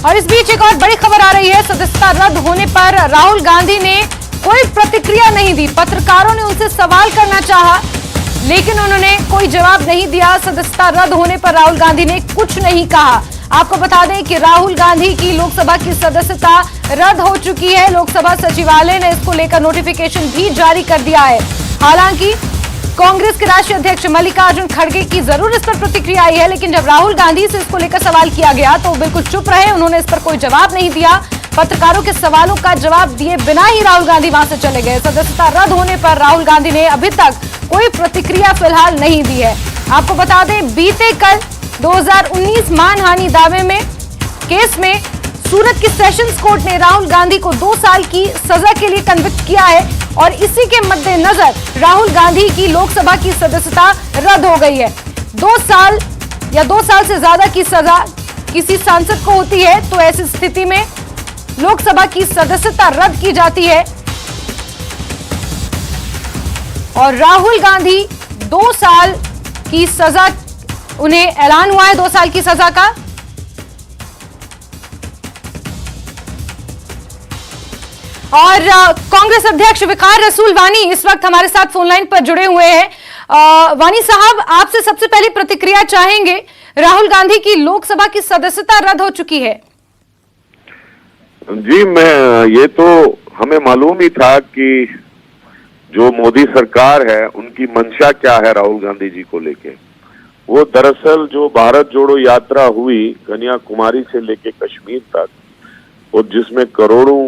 और इस बीच एक और बड़ी खबर आ रही है। सदस्यता रद्द होने पर राहुल गांधी ने कोई प्रतिक्रिया नहीं दी। पत्रकारों ने उनसे सवाल करना चाहा, लेकिन उन्होंने कोई जवाब नहीं दिया। सदस्यता रद्द होने पर राहुल गांधी ने कुछ नहीं कहा। आपको बता दें कि राहुल गांधी की लोकसभा की सदस्यता रद्द हो चुकी है। लोकसभा सचिवालय ने इसको लेकर नोटिफिकेशन भी जारी कर दिया है। हालांकि कांग्रेस के राष्ट्रीय अध्यक्ष मल्लिकार्जुन खड़गे की जरूर इस पर प्रतिक्रिया आई है, लेकिन जब राहुल गांधी से इसको लेकर सवाल किया गया तो बिल्कुल चुप रहे। उन्होंने इस पर कोई जवाब नहीं दिया। पत्रकारों के सवालों का जवाब दिए बिना ही राहुल गांधी वहां से चले गए। सदस्यता रद्द होने पर राहुल गांधी ने अभी तक कोई प्रतिक्रिया फिलहाल नहीं दी है। आपको बता दें, बीते कल 2019 मानहानि दावे में केस में सूरत की सेशंस कोर्ट ने राहुल गांधी को 2 साल की सजा के लिए कन्विक्ट किया है और इसी के मद्देनजर राहुल गांधी की लोकसभा की सदस्यता रद्द हो गई है। 2 साल या 2 साल से ज्यादा की सजा किसी सांसद को होती है तो ऐसी स्थिति में लोकसभा की सदस्यता रद्द की जाती है और राहुल गांधी 2 साल की सजा, उन्हें ऐलान हुआ है 2 साल की सजा का। और कांग्रेस अध्यक्ष वकार रसूल वानी इस वक्त हमारे साथ फोन लाइन पर जुड़े हुए हैं। वानी साहब, आपसे सबसे पहले प्रतिक्रिया चाहेंगे। राहुल गांधी की लोकसभा की सदस्यता रद्द हो चुकी है। जी, ये तो हमें मालूम ही था कि जो मोदी सरकार है उनकी मंशा क्या है राहुल गांधी जी को लेके। वो दरअसल जो भारत जोड़ो यात्रा हुई कन्याकुमारी से लेके कश्मीर तक और जिसमें करोड़ों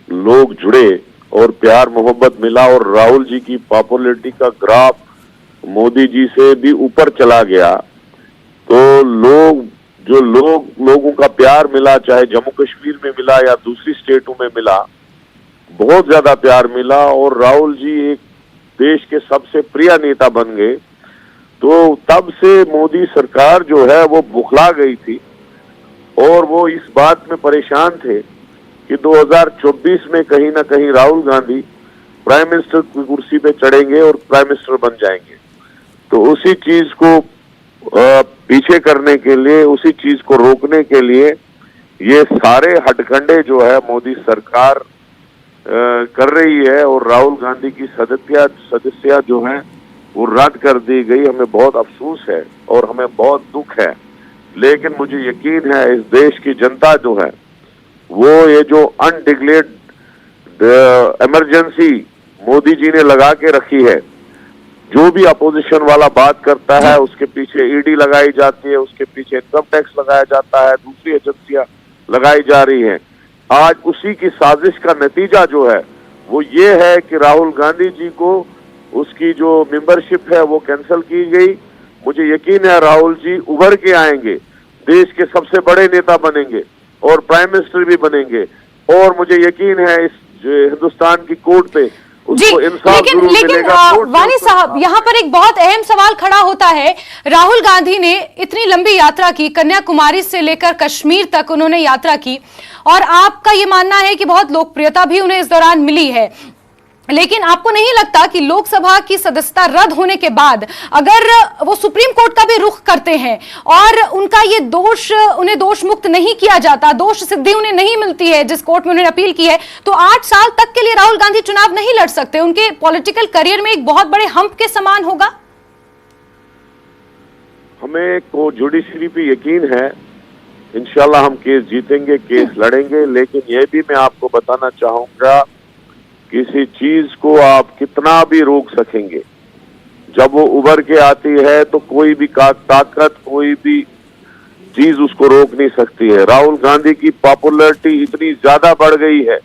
लोग जुड़े और प्यार मोहब्बत मिला और राहुल जी की पॉपुलैरिटी का ग्राफ मोदी जी से भी ऊपर चला गया, तो लोगों का प्यार मिला, चाहे जम्मू कश्मीर में मिला या दूसरी स्टेटों में मिला, बहुत ज्यादा प्यार मिला और राहुल जी एक देश के सबसे प्रिय नेता बन गए। तो तब से मोदी सरकार जो है वो बुखला गई थी और वो इस बात में परेशान थे कि 2024 में कहीं ना कहीं राहुल गांधी प्राइम मिनिस्टर की कुर्सी पे चढ़ेंगे और प्राइम मिनिस्टर बन जाएंगे। तो उसी चीज को पीछे करने के लिए, उसी चीज को रोकने के लिए ये सारे हथकंडे जो है मोदी सरकार कर रही है और राहुल गांधी की सदस्यता जो है वो रद्द कर दी गई। हमें बहुत अफसोस है और हमें बहुत दुख है, लेकिन मुझे यकीन है इस देश की जनता जो है वो ये जो अनडिक्लेयर्ड इमरजेंसी मोदी जी ने लगा के रखी है, जो भी अपोजिशन वाला बात करता है उसके पीछे ईडी लगाई जाती है, उसके पीछे इनकम टैक्स लगाया जाता है, दूसरी एजेंसियां लगाई जा रही हैं। आज उसी की साजिश का नतीजा जो है वो ये है कि राहुल गांधी जी को उसकी जो मेंबरशिप है वो कैंसिल की गई। मुझे यकीन है राहुल जी उभर के आएंगे, देश के सबसे बड़े नेता बनेंगे और प्राइम मिनिस्टर भी बनेंगे और मुझे यकीन है इस हिंदुस्तान की कोर्ट पे उसको इंसाफ जरूर मिलेगा। वानी साहब, यहाँ पर एक बहुत अहम सवाल खड़ा होता है। राहुल गांधी ने इतनी लंबी यात्रा की, कन्याकुमारी से लेकर कश्मीर तक उन्होंने यात्रा की और आपका ये मानना है कि बहुत लोकप्रियता भी उन्हें इस दौरान मिली है, लेकिन आपको नहीं लगता कि लोकसभा की सदस्यता रद्द होने के बाद अगर वो सुप्रीम कोर्ट का भी रुख करते हैं और उनका ये दोष, उन्हें दोष मुक्त नहीं किया जाता, दोष सिद्धि उन्हें नहीं मिलती है जिस कोर्ट में उन्होंने अपील की है, तो 8 साल तक के लिए राहुल गांधी चुनाव नहीं लड़ सकते? उनके पॉलिटिकल करियर में एक बहुत बड़े हम्प के समान होगा। हमें को जुडिशरी पे यकीन है, इंशाल्लाह हम केस जीतेंगे, केस लड़ेंगे, लेकिन यह भी मैं आपको बताना चाहूंगा किसी चीज को आप कितना भी रोक सकेंगे, जब वो उभर के आती है तो कोई भी ताकत, कोई भी चीज उसको रोक नहीं सकती है। राहुल गांधी की पॉपुलैरिटी इतनी ज्यादा बढ़ गई है,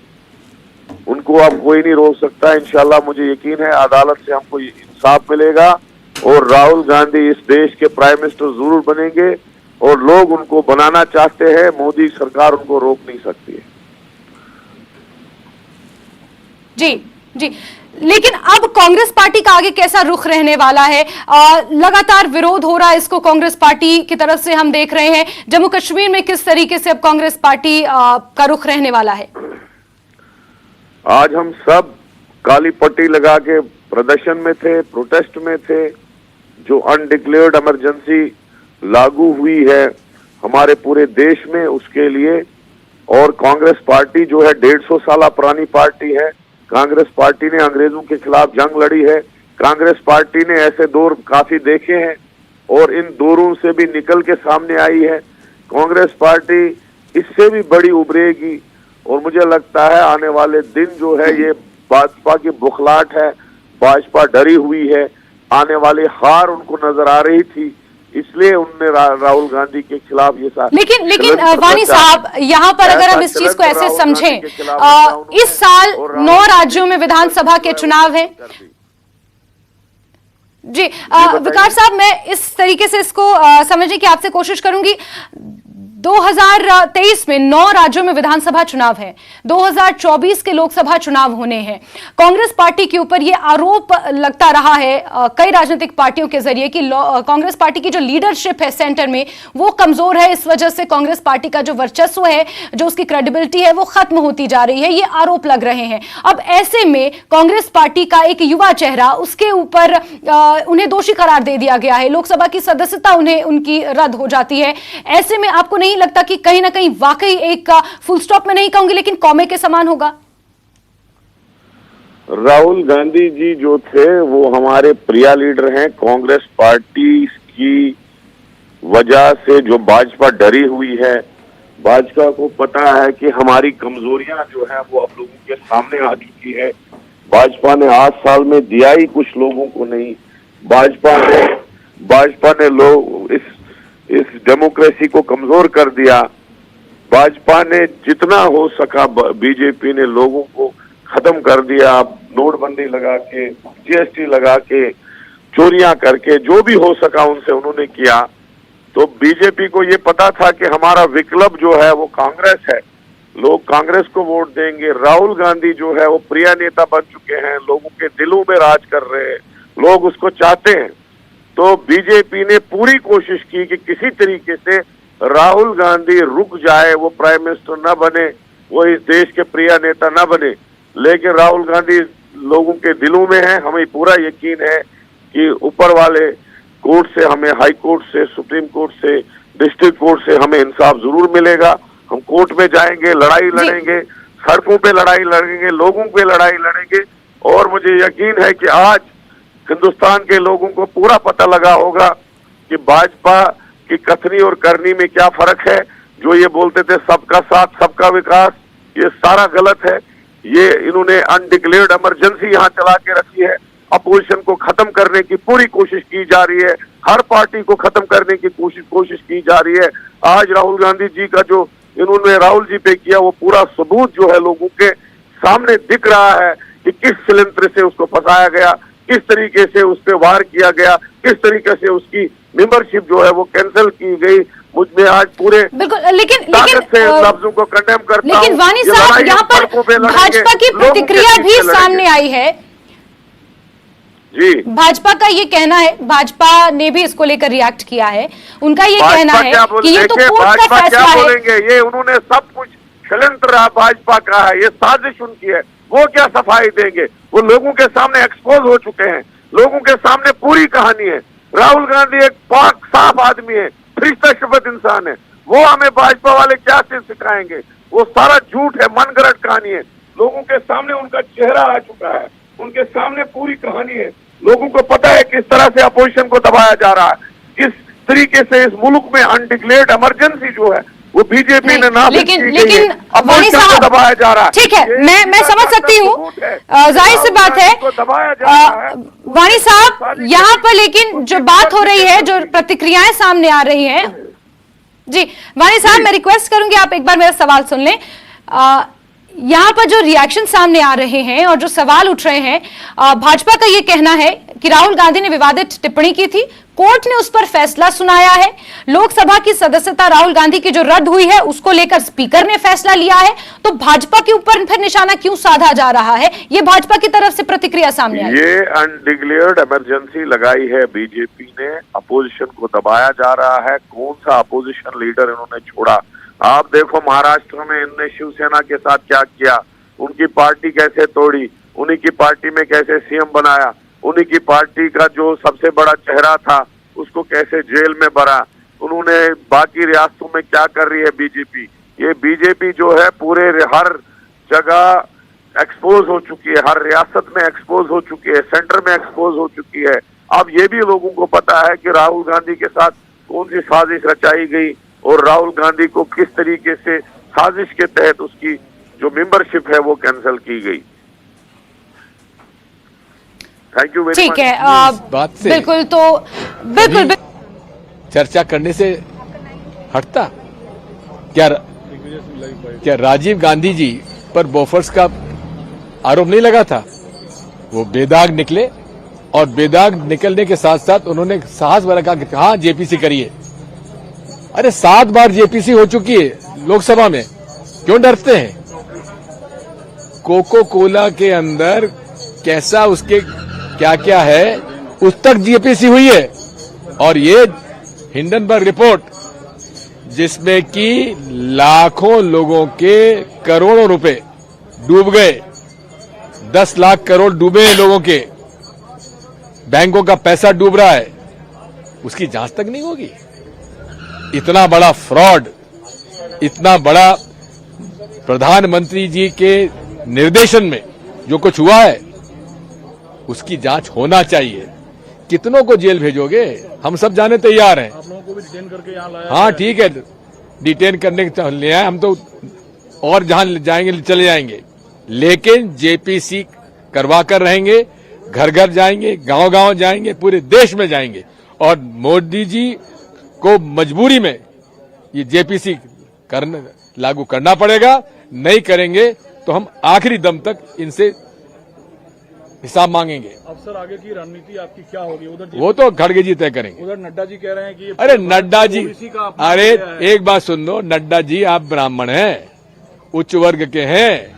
उनको अब कोई नहीं रोक सकता। इंशाल्लाह मुझे यकीन है अदालत से हमको इंसाफ मिलेगा और राहुल गांधी इस देश के प्राइम मिनिस्टर जरूर बनेंगे और लोग उनको बनाना चाहते हैं, मोदी सरकार उनको रोक नहीं सकती है। जी जी, लेकिन अब कांग्रेस पार्टी का आगे कैसा रुख रहने वाला है? लगातार विरोध हो रहा है, इसको कांग्रेस पार्टी की तरफ से हम देख रहे हैं। जम्मू कश्मीर में किस तरीके से अब कांग्रेस पार्टी का रुख रहने वाला है? आज हम सब काली पट्टी लगा के प्रदर्शन में थे, प्रोटेस्ट में थे। जो अनडिक्लेयर्ड इमरजेंसी लागू हुई है हमारे पूरे देश में, उसके लिए और कांग्रेस पार्टी जो है 150 साल पुरानी पार्टी है। कांग्रेस पार्टी ने अंग्रेजों के खिलाफ जंग लड़ी है। कांग्रेस पार्टी ने ऐसे दौर काफी देखे हैं और इन दौरों से भी निकल के सामने आई है। कांग्रेस पार्टी इससे भी बड़ी उभरेगी और मुझे लगता है आने वाले दिन जो है ये भाजपा की बुखलाहट है, भाजपा डरी हुई है, आने वाली हार उनको नजर आ रही थी, इसलिए उनने राहुल गांधी के खिलाफ ये लेकिन वानी साहब, यहाँ पर अगर हम इस चीज को ऐसे समझें, इस साल 9 राज्यों में विधानसभा के चुनाव है जी। विकास साहब, मैं इस तरीके से इसको समझने की आपसे कोशिश करूंगी। 2023 में 9 राज्यों में विधानसभा चुनाव है, 2024 के लोकसभा चुनाव होने हैं। कांग्रेस पार्टी के ऊपर यह आरोप लगता रहा है कई राजनीतिक पार्टियों के जरिए कि कांग्रेस पार्टी की जो लीडरशिप है सेंटर में वो कमजोर है। इस वजह से कांग्रेस पार्टी का जो वर्चस्व है, जो उसकी क्रेडिबिलिटी है, वो खत्म होती जा रही है। ये आरोप लग रहे हैं। अब ऐसे में कांग्रेस पार्टी का एक युवा चेहरा, उसके ऊपर उन्हें दोषी करार दे दिया गया है, लोकसभा की सदस्यता उनकी रद्द हो जाती है। ऐसे में आपको नहीं लगता कि कहीं ना कहीं वाकई एक फुल स्टॉप में नहीं कहूंगी लेकिन कौमे के समान होगा? राहुल गांधी जी जो थे वो हमारे प्रिय लीडर हैं। कांग्रेस पार्टी की वजह से जो भाजपा डरी हुई है, भाजपा को पता है कि हमारी कमजोरियां जो है वो अब लोगों के सामने आ चुकी है। भाजपा ने 8 साल में दिया ही कुछ लोगों को नहीं। भाजपा ने लोग इस डेमोक्रेसी को कमजोर कर दिया। भाजपा ने जितना हो सका, बीजेपी ने लोगों को खत्म कर दिया। नोटबंदी लगा के, जीएसटी लगा के, चोरियां करके, जो भी हो सका उनसे उन्होंने किया। तो बीजेपी को ये पता था कि हमारा विकल्प जो है वो कांग्रेस है, लोग कांग्रेस को वोट देंगे। राहुल गांधी जो है वो प्रिय नेता बन चुके हैं, लोगों के दिलों में राज कर रहे हैं, लोग उसको चाहते हैं। तो बीजेपी ने पूरी कोशिश की कि किसी तरीके से राहुल गांधी रुक जाए, वो प्राइम मिनिस्टर न बने, वो इस देश के प्रिय नेता न बने। लेकिन राहुल गांधी लोगों के दिलों में है। हमें पूरा यकीन है कि ऊपर वाले कोर्ट से, हमें हाई कोर्ट से, सुप्रीम कोर्ट से, डिस्ट्रिक्ट कोर्ट से हमें इंसाफ जरूर मिलेगा। हम कोर्ट में जाएंगे, लड़ाई लड़ेंगे, सड़कों पे लड़ाई लड़ेंगे, लोगों पे लड़ाई लड़ेंगे। और मुझे यकीन है कि आज हिंदुस्तान के लोगों को पूरा पता लगा होगा कि भाजपा की कथनी और करनी में क्या फर्क है। जो ये बोलते थे सबका साथ सबका विकास, ये सारा गलत है। ये इन्होंने अनडिक्लेयर्ड इमरजेंसी यहाँ चला के रखी है। अपोजिशन को खत्म करने की पूरी कोशिश की जा रही है, हर पार्टी को खत्म करने की कोशिश की जा रही है। आज राहुल गांधी जी का जो इन्होंने राहुल जी पे किया, वो पूरा सबूत जो है लोगों के सामने दिख रहा है कि किस षड्यंत्र से उसको फंसाया गया, किस तरीके से उस पर वार किया गया, किस तरीके से उसकी मेंबरशिप जो है वो कैंसिल की गई। मुझमें आज पूरे बिल्कुल, लेकिन से लफ्जों को कंडेम करता हूं। लेकिन वानी साहब, यहाँ पर भाजपा की प्रतिक्रिया भी सामने आई है जी। भाजपा का ये कहना है, भाजपा ने भी इसको लेकर रिएक्ट किया है। उनका ये कहना है कि ये तो कोर्ट का फैसला है। बोलेंगे ये उन्होंने सब कुछ षड्यंत्र भाजपा का है, ये साजिश उनकी है, वो क्या सफाई देंगे? वो लोगों के सामने एक्सपोज हो चुके हैं, लोगों के सामने पूरी कहानी है। राहुल गांधी एक पाक साफ आदमी है, फरिश्ता शपथ इंसान है। वो हमें भाजपा वाले क्या से सिखाएंगे? वो सारा झूठ है, मनगढ़ंत कहानी है। लोगों के सामने उनका चेहरा आ चुका है, उनके सामने पूरी कहानी है। लोगों को पता है किस तरह से अपोजिशन को दबाया जा रहा है, किस तरीके से इस मुल्क में अनडिक्लेयर्ड इमरजेंसी जो है वो बीजेपी ने नाम लेकिन वानी साहब दबाया जा रहा है। ठीक है, मैं समझ सकती हूँ, जाहिर सी बात है वानी साहब। यहाँ पर लेकिन जो बात हो रही है, जो प्रतिक्रियाएं सामने आ रही हैं जी, वानी साहब मैं रिक्वेस्ट करूंगी आप एक बार मेरा सवाल सुन लें। यहाँ पर जो रिएक्शन सामने आ रहे हैं और जो सवाल उठ रहे हैं, भाजपा का ये कहना है कि राहुल गांधी ने विवादित टिप्पणी की थी, कोर्ट ने उस पर फैसला सुनाया है। लोकसभा की सदस्यता राहुल गांधी की जो रद्द हुई है उसको लेकर स्पीकर ने फैसला लिया है। तो भाजपा के ऊपर फिर निशाना क्यों साधा जा रहा है? ये भाजपा की तरफ से प्रतिक्रिया सामने आई। ये अनडिक्लेयर्ड इमरजेंसी लगाई है बीजेपी ने, अपोजिशन को दबाया जा रहा है। कौन सा अपोजिशन लीडर इन्होंने छोड़ा? आप देखो महाराष्ट्र में इनने शिवसेना के साथ क्या किया, उनकी पार्टी कैसे तोड़ी, उन्हीं की पार्टी में कैसे सीएम बनाया, उन्हीं की पार्टी का जो सबसे बड़ा चेहरा था उसको कैसे जेल में भरा। उन्होंने बाकी रियासतों में क्या कर रही है बीजेपी, ये बीजेपी जो है पूरे हर जगह एक्सपोज हो चुकी है, हर रियासत में एक्सपोज हो चुकी है, सेंटर में एक्सपोज हो चुकी है। अब ये भी लोगों को पता है कि राहुल गांधी के साथ कौन सी साजिश रचाई गई और राहुल गांधी को किस तरीके से साजिश के तहत उसकी जो मेंबरशिप है वो कैंसिल की गई। Thank you very much. ठीक है, बात से बिल्कुल, तो बिल्कुल चर्चा करने से हटता क्या राजीव गांधी जी पर बोफर्स का आरोप नहीं लगा था? वो बेदाग निकले और बेदाग निकलने के साथ साथ उन्होंने साहस वाला कहा कि हाँ जेपीसी करिए। अरे 7 बार जेपीसी हो चुकी है लोकसभा में, क्यों डरते हैं? कोको कोला के अंदर कैसा उसके क्या क्या है उस तक जेपीसी हुई है। और ये हिंडनबर्ग रिपोर्ट जिसमें कि लाखों लोगों के करोड़ों रुपए डूब गए, 10 लाख करोड़ डूबे हैं लोगों के, बैंकों का पैसा डूब रहा है, उसकी जांच तक नहीं होगी? इतना बड़ा फ्रॉड, इतना बड़ा प्रधानमंत्री जी के निर्देशन में जो कुछ हुआ है उसकी जांच होना चाहिए। कितनों को जेल भेजोगे? हम सब जाने तैयार हैं। आप लोगों को भी डिटेन करके यहाँ लाया। हाँ ठीक है, डिटेन करने के लिए आए हम तो, और जहां जाएंगे चले जाएंगे, लेकिन जेपीसी करवा कर रहेंगे, घर घर जाएंगे, गांव गांव जाएंगे, पूरे देश में जाएंगे। और मोदी जी को मजबूरी में ये जेपीसी लागू करना पड़ेगा। नहीं करेंगे तो हम आखिरी दम तक इनसे हिसाब मांगेंगे। अब सर आगे की रणनीति आपकी क्या होगी? उधर वो तो खड़गे जी तय करेंगे। उधर नड्डा जी कह रहे हैं कि अरे नड्डा जी, ओबीसी का अपना अरे है। एक बात सुन लो, नड्डा जी आप ब्राह्मण हैं, उच्च वर्ग के हैं।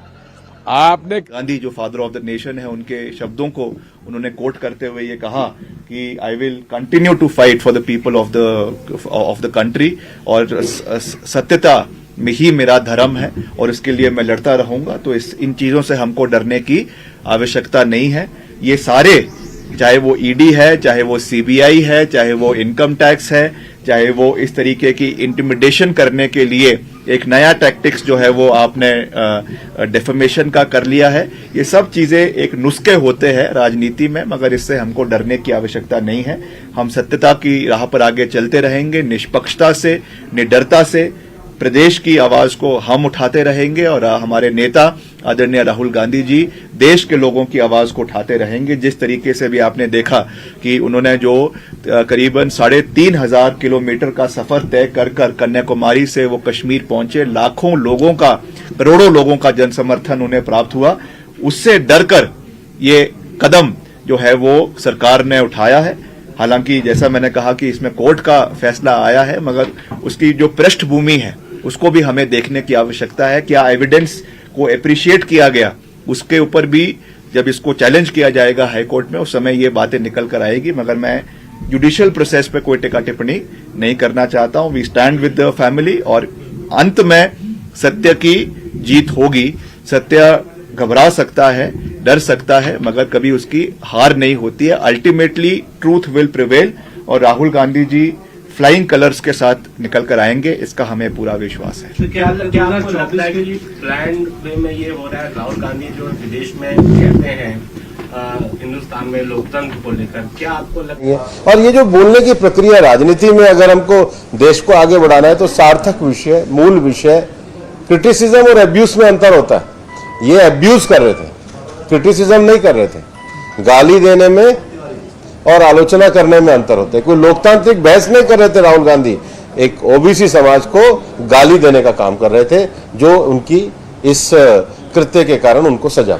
आपने गांधी जो फादर ऑफ द नेशन है उनके शब्दों को उन्होंने कोट करते हुए ये कहा कि I will continue to fight for the people of the country, और सत्यता में ही मेरा धर्म है और इसके लिए मैं लड़ता रहूंगा। तो इन चीजों से हमको डरने की आवश्यकता नहीं है। ये सारे, चाहे वो ईडी है, चाहे वो सीबीआई है, चाहे वो इनकम टैक्स है, चाहे वो इस तरीके की इंटिमिडेशन करने के लिए एक नया टैक्टिक्स जो है वो आपने डेफेमेशन का कर लिया है, ये सब चीजें एक नुस्खे होते हैं राजनीति में, मगर इससे हमको डरने की आवश्यकता नहीं है। हम सत्यता की राह पर आगे चलते रहेंगे, निष्पक्षता से, निडरता से प्रदेश की आवाज को हम उठाते रहेंगे और हमारे नेता आदरणीय राहुल गांधी जी देश के लोगों की आवाज को उठाते रहेंगे। जिस तरीके से भी आपने देखा कि उन्होंने जो करीबन 3,500 किलोमीटर का सफर तय कर कन्याकुमारी से वो कश्मीर पहुंचे, लाखों लोगों का, करोड़ों लोगों का जनसमर्थन उन्हें प्राप्त हुआ, उससे डरकर ये कदम जो है वो सरकार ने उठाया है। हालांकि जैसा मैंने कहा कि इसमें कोर्ट का फैसला आया है, मगर उसकी जो पृष्ठभूमि है उसको भी हमें देखने की आवश्यकता है। क्या एविडेंस को एप्रिशिएट किया गया, उसके ऊपर भी जब इसको चैलेंज किया जाएगा हाई कोर्ट में, उस समय ये बातें निकल कर आएगी। मगर मैं जुडिशियल प्रोसेस पे कोई टिक्का टिप्पणी नहीं करना चाहता हूं। We stand with the family और अंत में सत्य की जीत होगी। सत्य घबरा सकता है, डर सकता है, मगर कभी उसकी हार नहीं होती है। अल्टीमेटली ट्रूथ विल प्रिवेल और राहुल गांधी जी फ्लाइंग कलर्स के साथ निकल कर आएंगे, इसका हमें पूरा विश्वास है। तो क्या आपको लगता है कि प्लान वे में ये हो रहा है? राहुल गांधी जो विदेश में कहते हैं हिंदुस्तान में लोकतंत्र को लेकर, क्या आपको लगता है? और ये जो बोलने की प्रक्रिया राजनीति में अगर हमको देश को आगे बढ़ाना है तो सार्थक विषय, मूल विषय, क्रिटिसिज्म और अब्यूज में अंतर होता है। ये अब्यूज कर रहे थे, क्रिटिसिज्म नहीं कर रहे थे। गाली देने में और आलोचना करने में अंतर होता है। कोई लोकतांत्रिक बहस नहीं कर रहे थे राहुल गांधी, एक ओबीसी समाज को गाली देने का काम कर रहे थे, जो उनकी इस कृत्य के कारण उनको सजा